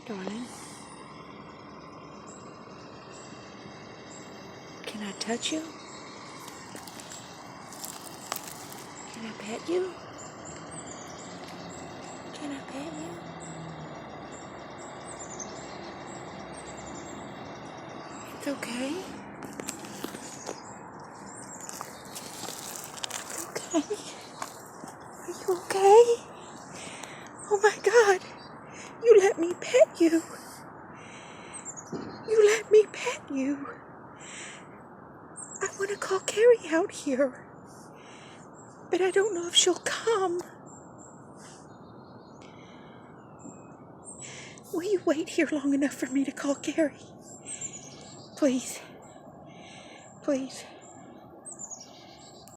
Darling, can I touch you? Can I pet you? Can I pet you? It's okay. Okay. Are you okay? Oh my God. You let me pet you. You let me pet you. I want to call Carrie out here, but I don't know if she'll come. Will you wait here long enough for me to call Carrie? Please. Please.